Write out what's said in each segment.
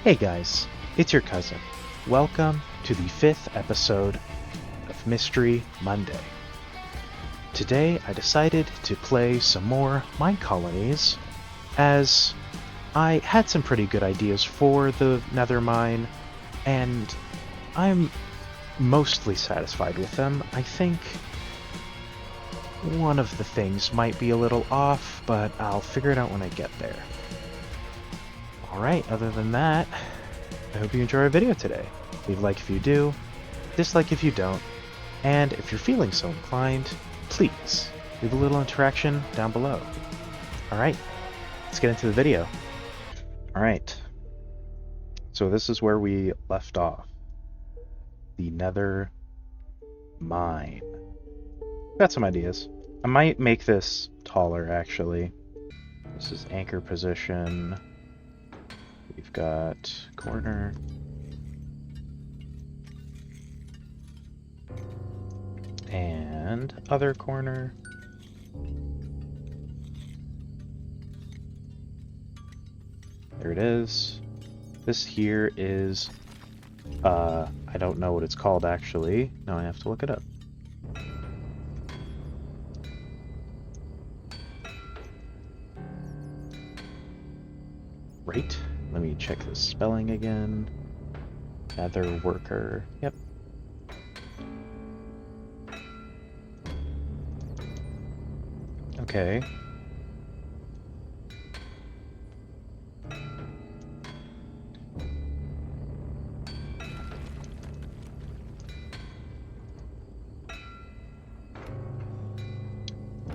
Hey guys, it's your cousin. Welcome to the 5th episode of Mystery Monday. Today I decided to play some more Minecolonies, as I had some pretty good ideas for the Nether Mine, and I'm mostly satisfied with them. I think one of the things might be a little off, but I'll figure it out when I get there. Alright, other than that, I hope you enjoy our video today. Leave a like if you do, dislike if you don't, and if you're feeling so inclined, please leave a little interaction down below. Alright, let's get into the video. Alright, so this is where we left off. The Nether Mine. Got some ideas. I might make this taller, actually. This is anchor position. We've got corner. And other corner. There it is. This here is, I don't know what it's called actually. Now I have to look it up. Right. Let me check the spelling again. Nether worker. Yep. Okay.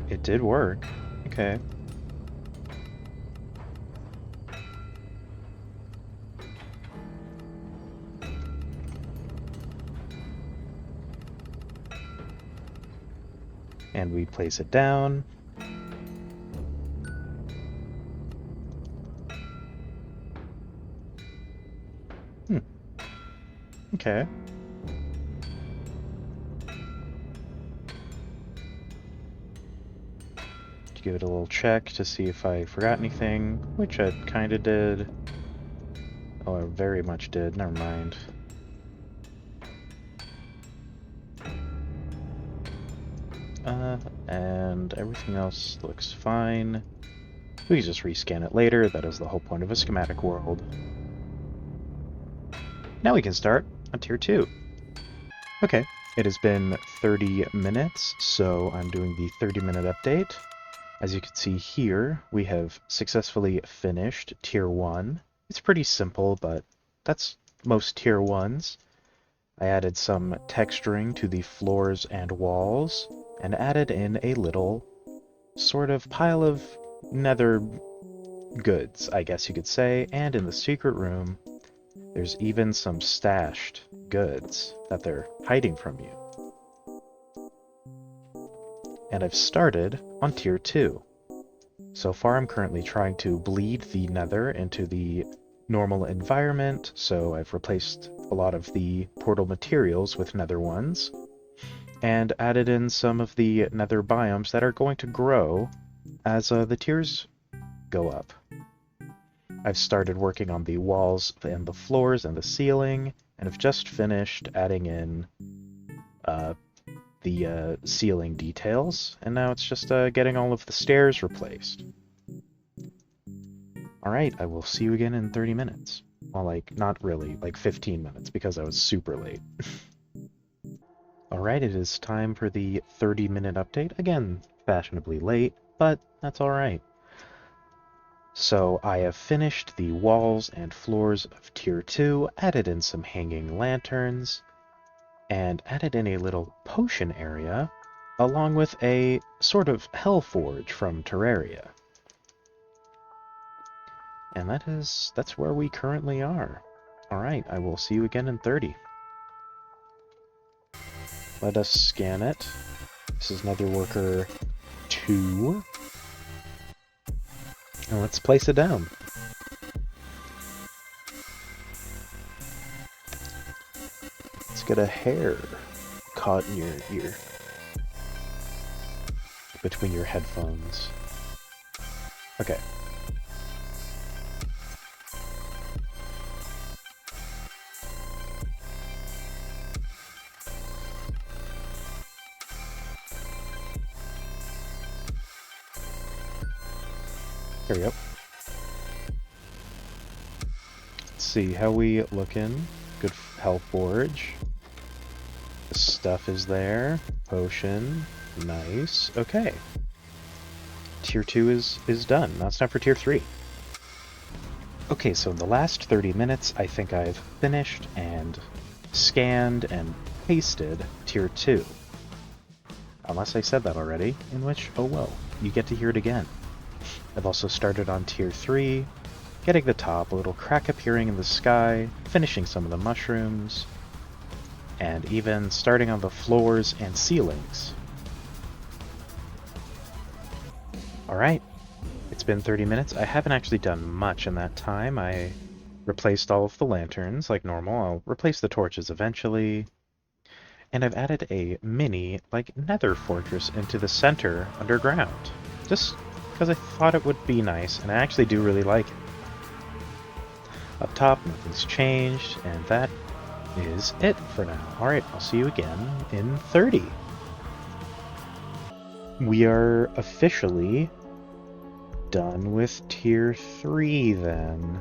It did work. Okay. And we place it down. Okay. To give it a little check to see if I forgot anything, which I kinda did. Oh, I very much did. Never mind. And everything else looks fine. We can just rescan it later. That is the whole point of a schematic world. Now we can start on Tier 2. Okay, it has been 30 minutes, so I'm doing the 30-minute update. As you can see here, we have successfully finished Tier 1. It's pretty simple, but that's most Tier 1s. I added some texturing to the floors and walls, and added in a little sort of pile of nether goods, I guess you could say, and in the secret room, there's even some stashed goods that they're hiding from you. And I've started on Tier 2. So far I'm currently trying to bleed the nether into the normal environment, so I've replaced a lot of the portal materials with nether ones, and added in some of the nether biomes that are going to grow as the tiers go up. I've started working on the walls and the floors and the ceiling, and have just finished adding in the ceiling details, and now it's just getting all of the stairs replaced. Alright, I will see you again in 30 minutes. Well, like, not really, like 15 minutes, because I was super late. Alright, it is time for the 30-minute update. Again, fashionably late, but that's alright. So I have finished the walls and floors of Tier 2, added in some hanging lanterns, and added in a little potion area, along with a sort of hellforge from Terraria. And that's where we currently are. Alright, I will see you again in 30. Let us scan it. This is Nether Worker 2. And let's place it down. Let's get a hair caught in your ear. Between your headphones. Okay. There we go. Let's see, how we looking? Good health forge. The stuff is there. Potion. Nice. Okay. Tier 2 is done. Now it's time for Tier 3. Okay, so in the last 30 minutes, I think I've finished and scanned and pasted Tier 2. Unless I said that already, in which, oh well, you get to hear it again. I've also started on Tier 3, getting the top, a little crack appearing in the sky, finishing some of the mushrooms, and even starting on the floors and ceilings. Alright, it's been 30 minutes. I haven't actually done much in that time. I replaced all of the lanterns like normal. I'll replace the torches eventually. And I've added a mini, nether fortress into the center underground. Just because I thought it would be nice, and I actually do really like it. Up top, nothing's changed, and that is it for now. Alright, I'll see you again in 30. We are officially done with Tier 3 then.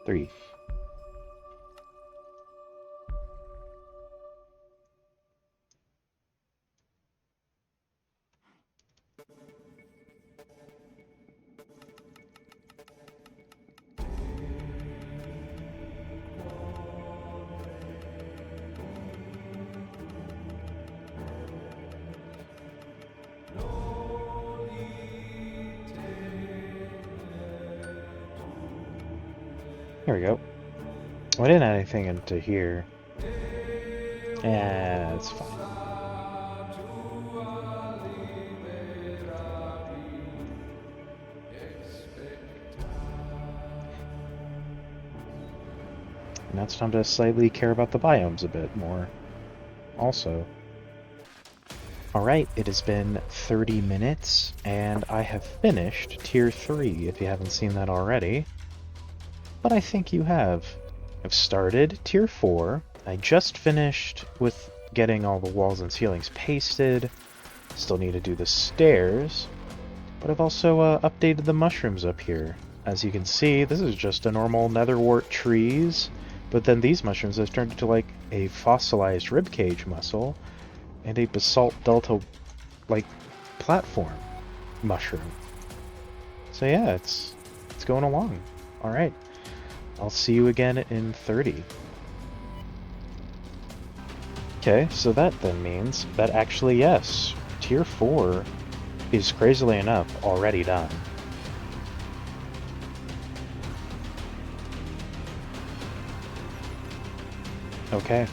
3. There we go. I didn't add anything into here. Yeah, it's fine. Now it's time to slightly care about the biomes a bit more. Also. Alright, it has been 30 minutes, and I have finished Tier 3, if you haven't seen that already. But I think you have. I've started Tier 4. I just finished with getting all the walls and ceilings pasted. Still need to do the stairs. But I've also updated the mushrooms up here. As you can see, this is just a normal netherwort trees. But then these mushrooms have turned into a fossilized ribcage mussel and a basalt delta platform mushroom. So yeah, it's going along. Alright. I'll see you again in 30. Okay, so that then means that actually, yes, Tier 4 is crazily enough already done. Okay.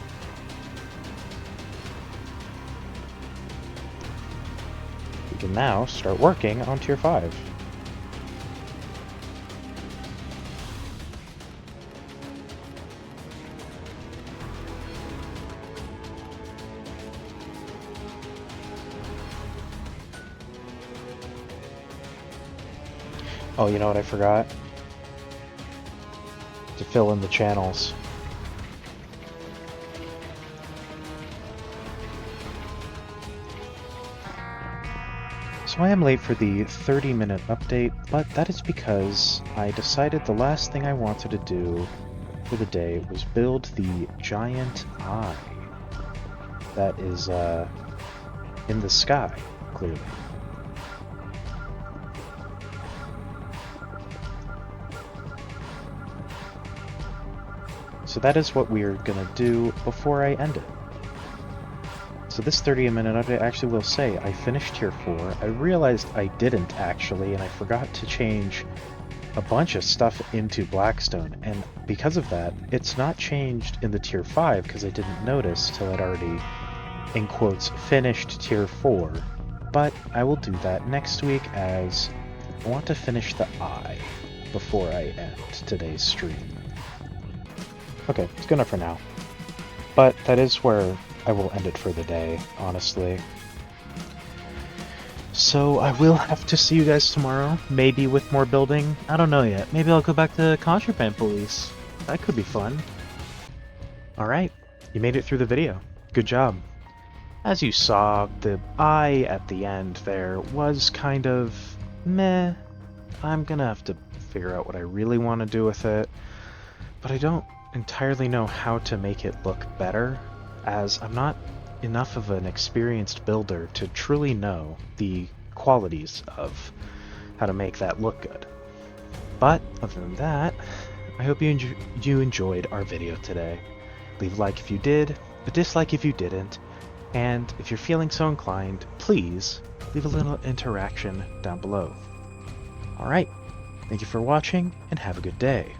We can now start working on Tier 5. Oh, you know what I forgot? To fill in the channels. So I am late for the 30-minute update, but that is because I decided the last thing I wanted to do for the day was build the giant eye that is in the sky, clearly. So that is what we're gonna do before I end it. So this 30-minute update actually will say I finished Tier 4. I realized I didn't actually, and I forgot to change a bunch of stuff into Blackstone, and because of that, it's not changed in the Tier 5 because I didn't notice till I'd already, in quotes, finished Tier 4. But I will do that next week as I want to finish the eye before I end today's stream. Okay, it's good enough for now. But that is where I will end it for the day, honestly. So I will have to see you guys tomorrow, maybe with more building. I don't know yet. Maybe I'll go back to Contraband Police. That could be fun. Alright, you made it through the video. Good job. As you saw, the eye at the end there was kind of meh. I'm gonna have to figure out what I really want to do with it, but I don't entirely know how to make it look better, as I'm not enough of an experienced builder to truly know the qualities of how to make that look good. But other than that, I hope you enjoyed our video today. Leave a like if you did, a dislike if you didn't, and if you're feeling so inclined, please leave a little interaction down below. Alright, thank you for watching, and have a good day.